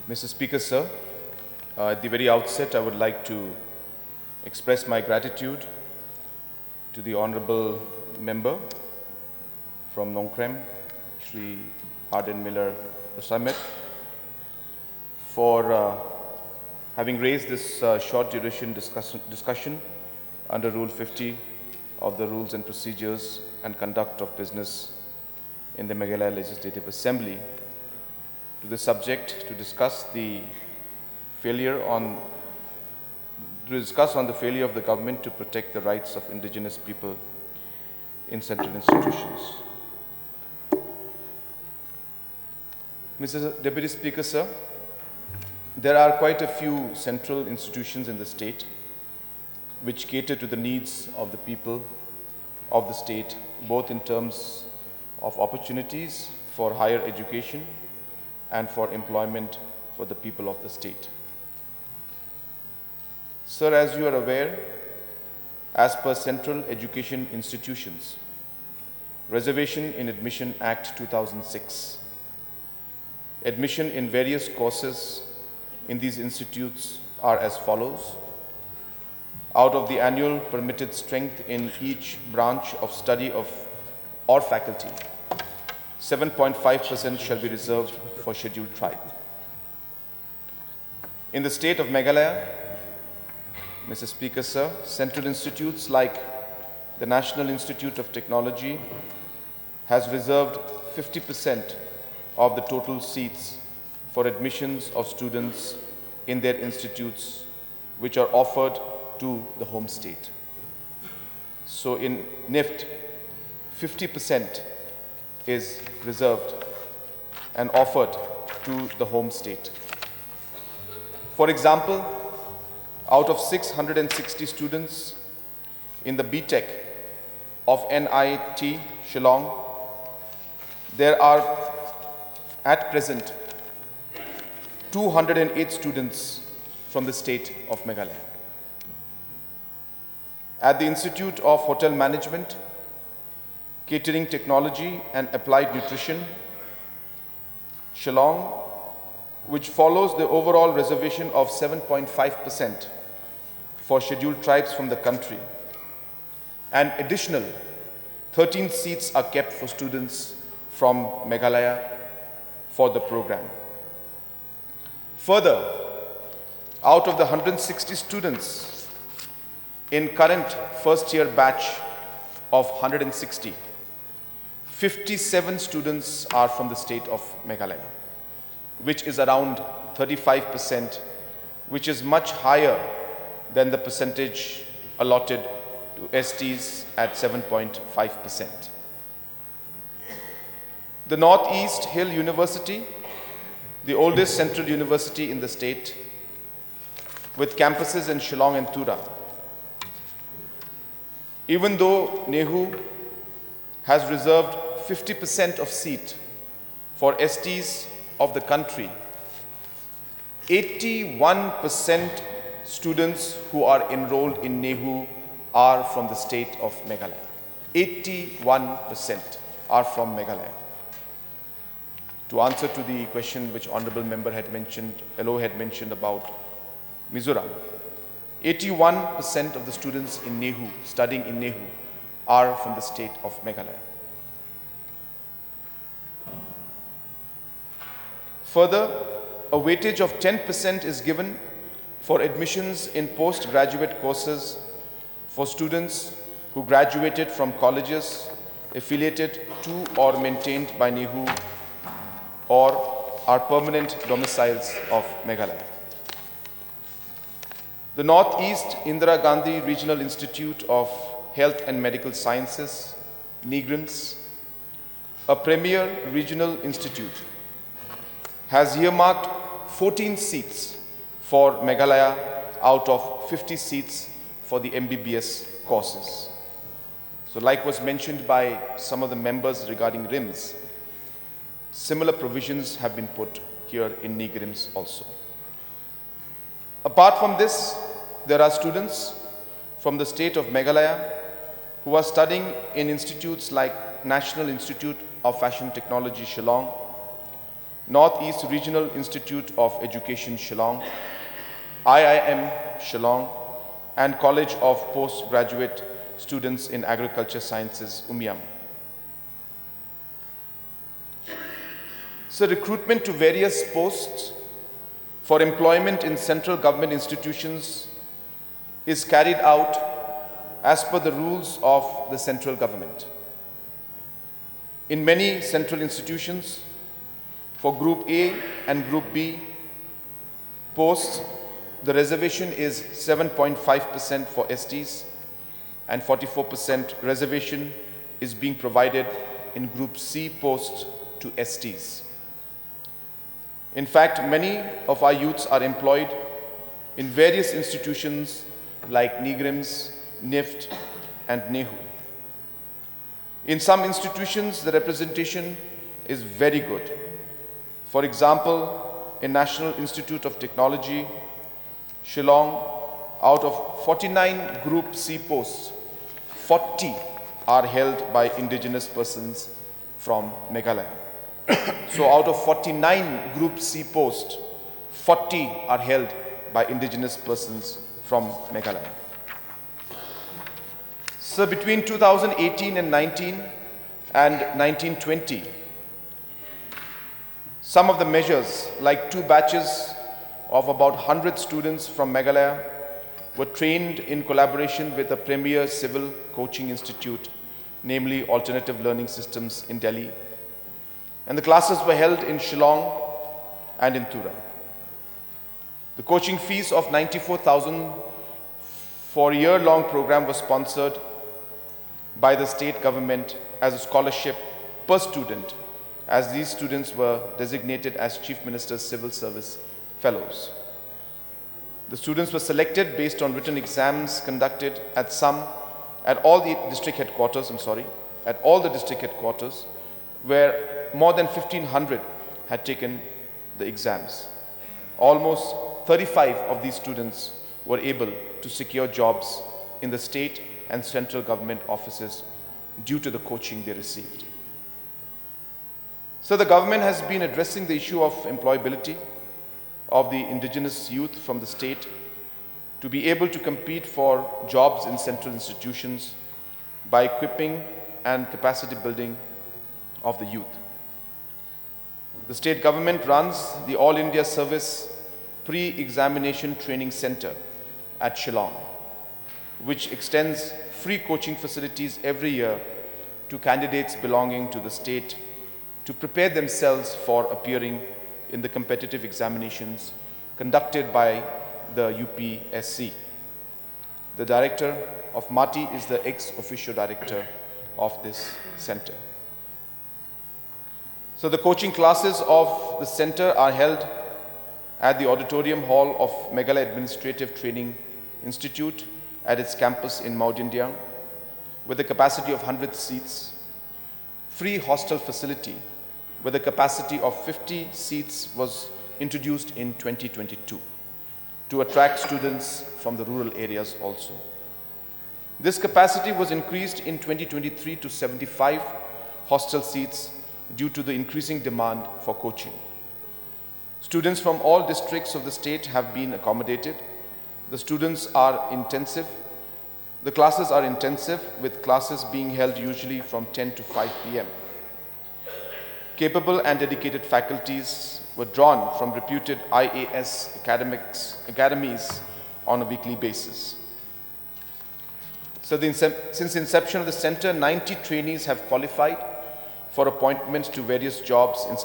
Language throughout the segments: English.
Mr. Speaker, sir, at the very outset, I would like to express my gratitude to the Honorable Member from Nongkrem, Shri Arden Miller Samet, for having raised this short duration discussion under Rule 50 of the Rules and Procedures and Conduct of Business in the Meghalaya Legislative Assembly to the subject to discuss on the failure of the government to protect the rights of indigenous people in central institutions. Mr. Deputy Speaker, sir, there are quite a few central institutions in the state which cater to the needs of the people of the state, both in terms of opportunities for higher education and for employment for the people of the state. Sir, as you are aware, as per Central Education Institutions, Reservation in Admission Act 2006, admission in various courses in these institutes are as follows. Out of the annual permitted strength in each branch of study or faculty, 7.5% shall be reserved for scheduled tribe. In the state of Meghalaya, Mr. Speaker, sir, central institutes like the National Institute of Technology has reserved 50% of the total seats for admissions of students in their institutes which are offered to the home state. So in NIFT, 50% is reserved and offered to the home state. For example, out of 660 students in the BTech of NIT Shillong, there are at present 208 students from the state of Meghalaya. At the Institute of Hotel Management, Catering Technology and Applied Nutrition, Shillong, which follows the overall reservation of 7.5% for scheduled tribes from the country. An additional 13 seats are kept for students from Meghalaya for the program. Further, out of the 160 students in current first year batch of 160, 57 students are from the state of Meghalaya, which is around 35%, which is much higher than the percentage allotted to STs at 7.5%. The Northeast Hill University, the oldest central university in the state, with campuses in Shillong and Tura. Even though NEHU has reserved 50% of seat for STs of the country, 81% students who are enrolled in NEHU are from the state of Meghalaya. 81% are from Meghalaya. To answer to the question which Honorable Member had mentioned, LO had mentioned about Mizoram, 81% of the students in NEHU, studying in NEHU, are from the state of Meghalaya. Further, a weightage of 10% is given for admissions in postgraduate courses for students who graduated from colleges affiliated to or maintained by NEHU or are permanent domiciles of Meghalaya. The Northeast Indira Gandhi Regional Institute of Health and Medical Sciences, NIGRIMS, a premier regional institute, has earmarked 14 seats for Meghalaya out of 50 seats for the MBBS courses. So like was mentioned by some of the members regarding RIMS, similar provisions have been put here in NIGRIMS also. Apart from this, there are students from the state of Meghalaya who are studying in institutes like National Institute of Fashion Technology, Shillong, Northeast Regional Institute of Education, Shillong, IIM, Shillong, and College of Postgraduate Students in Agriculture Sciences, Umiam. So recruitment to various posts for employment in central government institutions is carried out as per the rules of the central government. In many central institutions, for Group A and Group B posts, the reservation is 7.5% for STs and 44% reservation is being provided in Group C posts to STs. In fact, many of our youths are employed in various institutions like NIGRIMS, NIFT, and NEHU. In some institutions, the representation is very good. For example, in National Institute of Technology, Shillong, out of 49 Group C posts, 40 are held by indigenous persons from Meghalaya. So out of 49 Group C posts, 40 are held by indigenous persons from Meghalaya. So between 2018 and 19 and 1920, some of the measures, like 2 batches of about 100 students from Meghalaya, were trained in collaboration with a premier civil coaching institute, namely Alternative Learning Systems in Delhi. And the classes were held in Shillong and in Tura. The coaching fees of 94,000 for a year-long program was sponsored by the state government as a scholarship per student, as these students were designated as Chief Minister's Civil Service Fellows. The students were selected based on written exams conducted at all the district headquarters, where more than 1,500 had taken the exams. Almost 35 of these students were able to secure jobs in the state and central government offices due to the coaching they received. So the government has been addressing the issue of employability of the indigenous youth from the state to be able to compete for jobs in central institutions by equipping and capacity building of the youth. The state government runs the All India Service Pre-Examination Training Center at Shillong, which extends free coaching facilities every year to candidates belonging to the state to prepare themselves for appearing in the competitive examinations conducted by the UPSC. The director of MATI is the ex-officio director of this center. So the coaching classes of the center are held at the auditorium hall of Meghalaya Administrative Training Institute at its campus in Mount India with a capacity of 100 seats, free hostel facility with a capacity of 50 seats was introduced in 2022 to attract students from the rural areas also. This capacity was increased in 2023 to 75 hostel seats due to the increasing demand for coaching. Students from all districts of the state have been accommodated. The students are intensive. The classes are intensive, with classes being held usually from 10 to 5 p.m. Capable and dedicated faculties were drawn from reputed IAS academies on a weekly basis. So since inception of the center, 90 trainees have qualified for appointments to various jobs in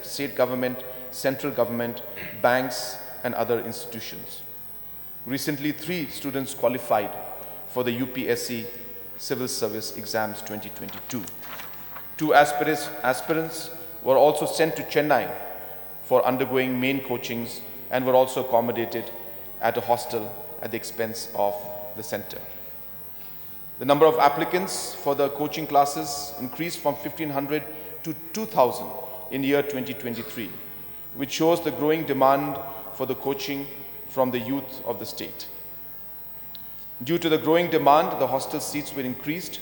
state government, central government, banks, and other institutions. Recently, 3 students qualified for the UPSC Civil Service Exams 2022. 2 aspirants were also sent to Chennai for undergoing main coachings and were also accommodated at a hostel at the expense of the center. The number of applicants for the coaching classes increased from 1,500 to 2,000 in year 2023, which shows the growing demand for the coaching from the youth of the state. Due to the growing demand, the hostel seats were increased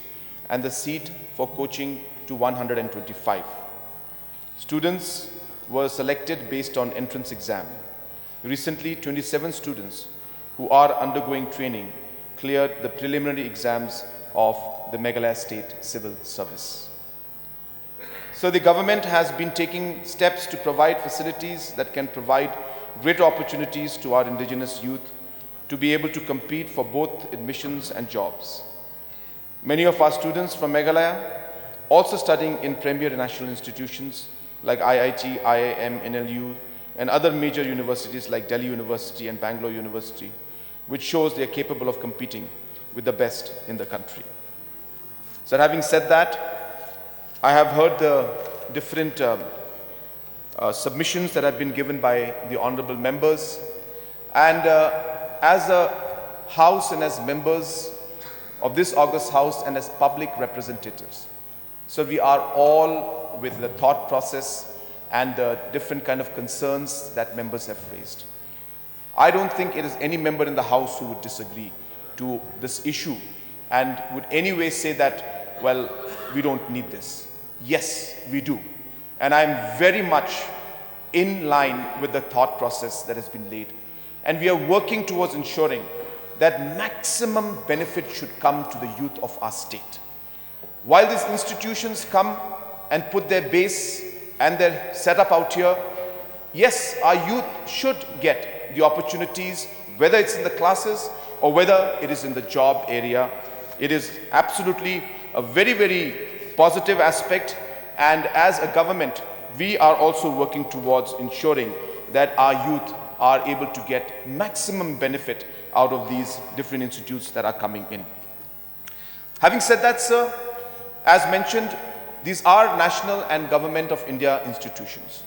and the seat for coaching to 125. Students were selected based on entrance exam. Recently, 27 students who are undergoing training cleared the preliminary exams of the Meghalaya State Civil Service. So the government has been taking steps to provide facilities that can provide greater opportunities to our indigenous youth to be able to compete for both admissions and jobs. Many of our students from Meghalaya also studying in premier national institutions like IIT, IIM, NLU, and other major universities like Delhi University and Bangalore University, which shows they are capable of competing with the best in the country. So having said that, I have heard the different submissions that have been given by the honorable members, and as a house and as members of this august house and as public representatives, so we are all with the thought process and the different kind of concerns that members have raised. I don't think it is any member in the house who would disagree to this issue and would anyway say that, well, we don't need this. Yes, we do. And I'm very much in line with the thought process that has been laid. And we are working towards ensuring that maximum benefit should come to the youth of our state. While these institutions come and put their base and their setup out here, yes, our youth should get the opportunities, whether it's in the classes or whether it is in the job area. It is absolutely a very, very positive aspect, and as a government, we are also working towards ensuring that our youth are able to get maximum benefit out of these different institutes that are coming in. Having said that, sir, as mentioned, these are national and government of India institutions.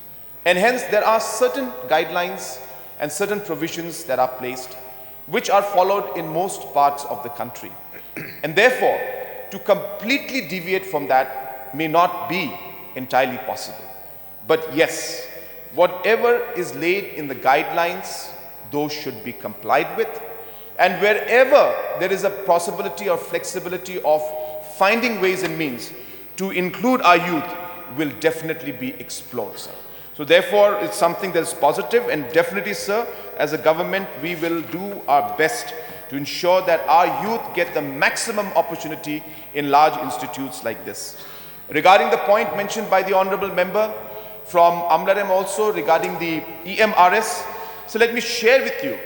And hence, there are certain guidelines and certain provisions that are placed, which are followed in most parts of the country. And therefore, to completely deviate from that may not be entirely possible. But yes, whatever is laid in the guidelines, those should be complied with. And wherever there is a possibility or flexibility of finding ways and means to include our youth will definitely be explored, sir. So therefore, it's something that is positive, and definitely, sir, as a government, we will do our best to ensure that our youth get the maximum opportunity in large institutes like this. Regarding the point mentioned by the honorable member from Amlarem also regarding the EMRS, so let me share with you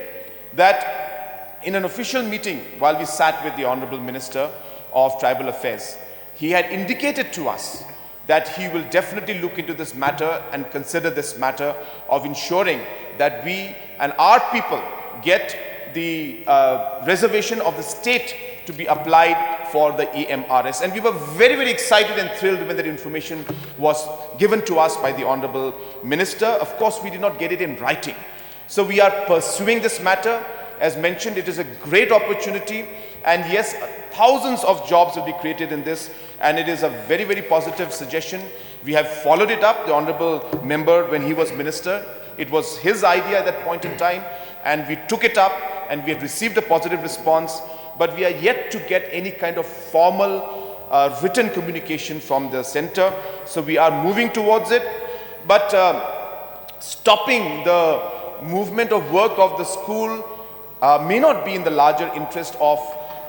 that in an official meeting while we sat with the honorable Minister of Tribal Affairs, he had indicated to us that he will definitely look into this matter and consider this matter of ensuring that we and our people get the reservation of the state to be applied for the EMRS. And we were very, very excited and thrilled when that information was given to us by the Honorable Minister. Of course, we did not get it in writing. So we are pursuing this matter. As mentioned, it is a great opportunity. And yes, thousands of jobs will be created in this. And it is a very, very positive suggestion. We have followed it up. The Honorable Member, when he was Minister, it was his idea at that point in time. And we took it up and we have received a positive response. But we are yet to get any kind of formal written communication from the center. So we are moving towards it. But stopping the movement of work of the school may not be in the larger interest of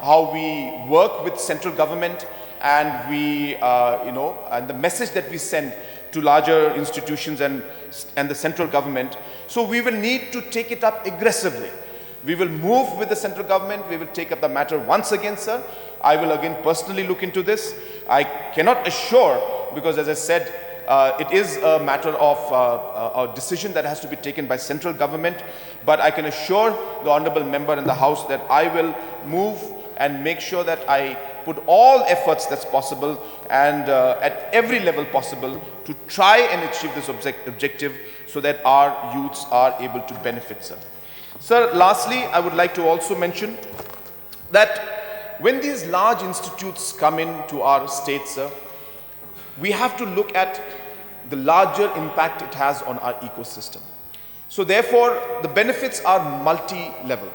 how we work with central government and we, and the message that we send to larger institutions and the central government. So we will need to take it up aggressively. We will move with the central government. We will take up the matter once again, sir. I will again personally look into this. I cannot assure, because as I said, it is a matter of a decision that has to be taken by central government. But I can assure the Honorable Member in the House that I will move and make sure that I put all efforts that's possible and at every level possible to try and achieve this objective so that our youths are able to benefit, sir. Sir, lastly, I would like to also mention that when these large institutes come into our state, sir, we have to look at the larger impact it has on our ecosystem. So therefore, the benefits are multi-level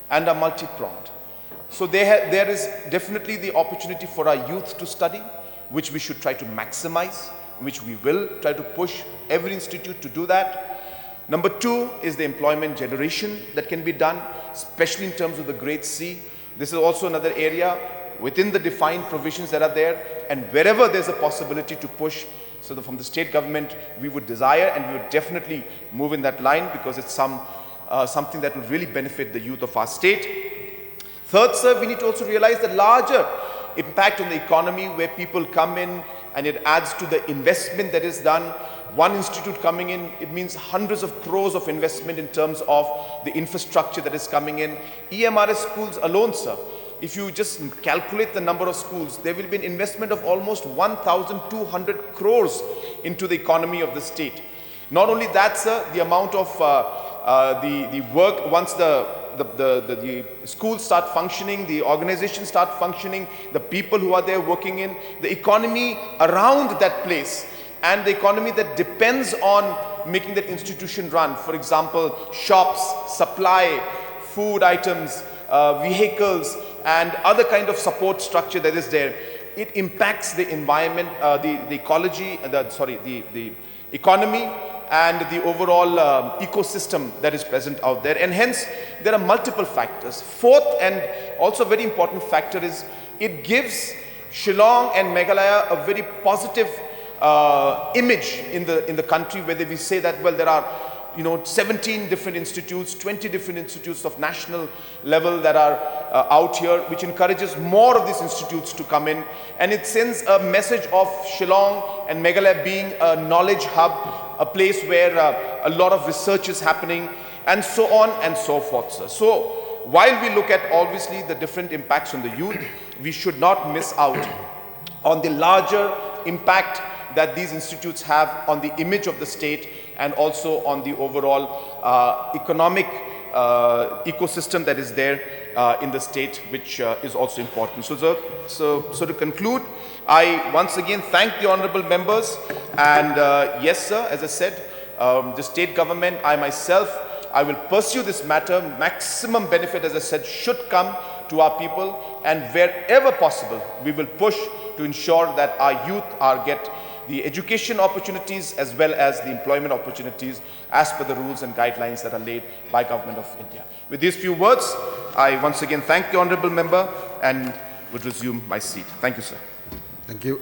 and are multi-pronged. So there is definitely the opportunity for our youth to study, which we should try to maximize. which we will try to push every institute to do that. Number two is the employment generation that can be done, especially in terms of the grade C. This is also another area within the defined provisions that are there, and wherever there's a possibility to push, so that from the state government we would desire, and we would definitely move in that line, because it's something that would really benefit the youth of our state. Third, sir, we need to also realize the larger impact on the economy, where people come in and it adds to the investment that is done. One institute coming in, it means hundreds of crores of investment in terms of the infrastructure that is coming in. EMRS schools alone, sir, if you just calculate the number of schools, there will be an investment of almost 1,200 crores into the economy of the state. Not only that, sir, the amount of the work, once the schools start functioning, the organizations start functioning, the people who are there working in, the economy around that place, and the economy that depends on making that institution run. For example, shops, supply, food items, vehicles, and other kind of support structure that is there. It impacts the environment, the ecology, the economy, and the overall ecosystem that is present out there. And hence, there are multiple factors. Fourth, and also very important factor, is it gives Shillong and Meghalaya a very positive image in the country, whether we say that, well, there are 17 different institutes, 20 different institutes of national level that are out here, which encourages more of these institutes to come in, and it sends a message of Shillong and Meghalaya being a knowledge hub, a place where a lot of research is happening, and so on and so forth, sir. So while we look at obviously the different impacts on the youth, we should not miss out on the larger impact that these institutes have on the image of the state, and also on the overall economic ecosystem that is there in the state, which is also important. So to conclude, I once again thank the honorable members, and yes, sir, as I said, the state government, I myself, I will pursue this matter. Maximum benefit, as I said, should come to our people, and wherever possible, we will push to ensure that our youth get the education opportunities as well as the employment opportunities as per the rules and guidelines that are laid by Government of India. With these few words, I once again thank the honorable member and would resume my seat. Thank you, sir. Thank you.